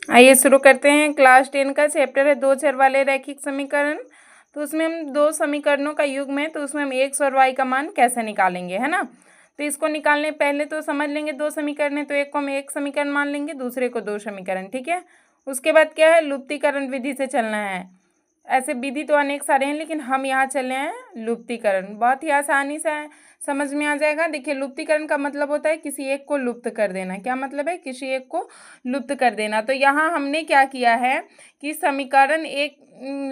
आइए शुरू करते हैं। क्लास 10 का चैप्टर है दो चर वाले रैखिक समीकरण। तो उसमें हम दो समीकरणों का युग्म है, तो उसमें हम एक्स और वाई का मान कैसे निकालेंगे, है ना। तो इसको निकालने पहले तो समझ लेंगे दो समीकरण है, तो एक को हम एक समीकरण मान लेंगे, दूसरे को दो समीकरण, ठीक है। उसके बाद क्या है, लुप्तीकरण विधि से चलना है। ऐसे विधि तो अनेक सारे हैं, लेकिन हम यहाँ चले हैं लुप्तीकरण। बहुत ही आसानी से समझ में आ जाएगा। देखिए, लुप्तीकरण का मतलब होता है किसी एक को लुप्त कर देना। क्या मतलब है, किसी एक को लुप्त कर देना। तो यहाँ हमने क्या किया है कि समीकरण एक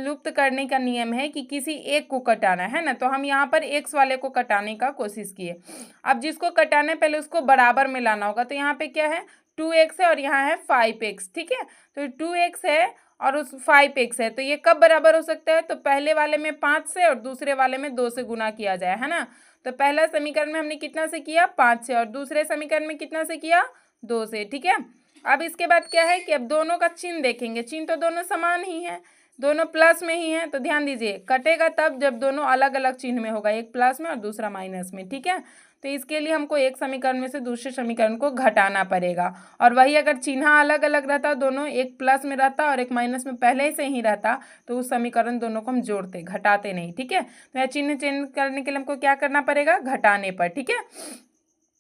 लुप्त करने का नियम है कि किसी एक को कटाना है ना। तो हम यहाँ पर एक्स वाले को कटाने का कोशिश किए। अब जिसको कटाना है पहले उसको बराबर में लाना होगा। तो यहाँ पे क्या है, 2x है और यहाँ है 5x, ठीक है। तो 2x है और उस 5x है, तो ये कब बराबर हो सकता है, तो पहले वाले में 5 से और दूसरे वाले में 2 से गुना किया जाए, है ना। तो पहला समीकरण में हमने कितना से किया, 5 से, और दूसरे समीकरण में कितना से किया, 2 से, ठीक है। अब इसके बाद क्या है कि अब दोनों का चिन्ह देखेंगे। चिन्ह तो दोनों समान ही है, दोनों प्लस में ही है। तो ध्यान दीजिए, कटेगा तब जब दोनों अलग अलग चिन्ह में होगा, एक प्लस में और दूसरा माइनस में, ठीक है। तो इसके लिए हमको एक समीकरण में से दूसरे समीकरण को घटाना पड़ेगा। और वही अगर चिन्ह अलग अलग रहता, दोनों एक प्लस में रहता और एक माइनस में पहले से ही रहता, तो उस समीकरण दोनों को हम जोड़ते, घटाते नहीं, ठीक है। तो यह चिन्ह चेंज करने के लिए हमको क्या करना पड़ेगा, घटाने पर, ठीक है।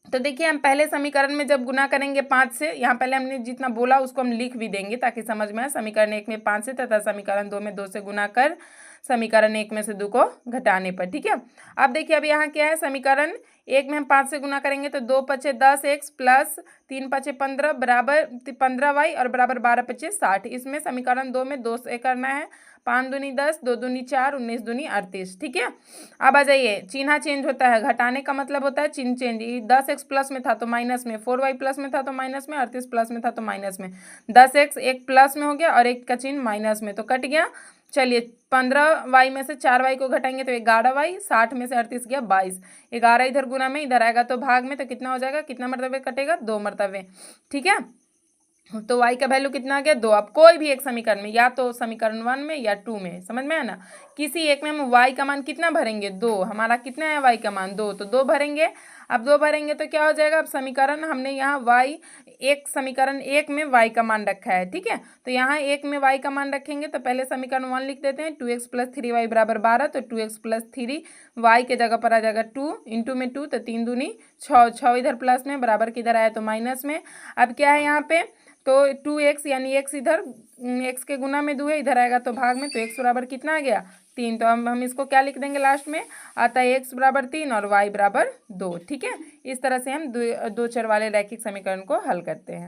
तो देखिए, हम पहले समीकरण में जब गुना करेंगे 5 से, यहाँ पहले हमने जितना बोला उसको हम लिख भी देंगे ताकि समझ में आए। समीकरण 1 में 5 से तथा समीकरण 2 में 2 से गुना कर समीकरण 1 में से 2 को घटाने पर, ठीक है। अब देखिए, अब यहाँ क्या है, समीकरण 1 में हम 5 से गुना करेंगे तो 2 पचे 10x प्लस 3 पचे 15 बराबर 15y और बराबर 12 पचे 60। इसमें समीकरण 2 में 2 से करना है, 5 दूनी 10, 2 दूनी 4, 19 दूनी 38, ठीक है। अब आ जाइए, चिन्ह चेंज होता है, घटाने का मतलब होता है चिन्ह चेंज। 10x प्लस में था तो माइनस में, 4y प्लस में था तो माइनस में, 38 प्लस में था तो माइनस में। 10x एक प्लस में हो गया और एक का चिन्ह माइनस में, तो कट गया। चलिए, 15y में से 4y को घटाएंगे तो 11y, 60 में से 38 गया 22, 11 इधर गुना में, इधर आएगा तो भाग में, तो कितना हो जाएगा, कितना मरतबे कटेगा, 2 मरतबे, ठीक है। तो y का वैल्यू कितना आ गया, 2। अब कोई भी एक समीकरण में, या तो समीकरण 1 में या 2 में, समझ में है ना, किसी एक में हम y का मान कितना भरेंगे, 2। हमारा कितना है y का मान, 2, तो 2 भरेंगे। अब 2 भरेंगे तो क्या हो जाएगा, अब समीकरण हमने यहाँ y एक समीकरण 1 में y का मान रखा है, ठीक है। तो यहाँ 1 में y का मान रखेंगे तो पहले समीकरण 1 लिख देते हैं, 2x प्लस 3y बराबर 12। तो 2x प्लस 3y के जगह पर आ जाएगा 2, इंटू में 2 तो 3 दूनी 6, 6 इधर प्लस में, बराबर किधर आया तो माइनस में। अब क्या है यहाँ पे, तो 2x यानी x इधर x के गुना में 2 है, इधर आएगा तो भाग में, तो x बराबर कितना आ गया, 3। तो हम इसको क्या लिख देंगे लास्ट में, आता है x बराबर 3 और y बराबर 2, ठीक है। इस तरह से हम दो चर वाले रैखिक समीकरण को हल करते हैं।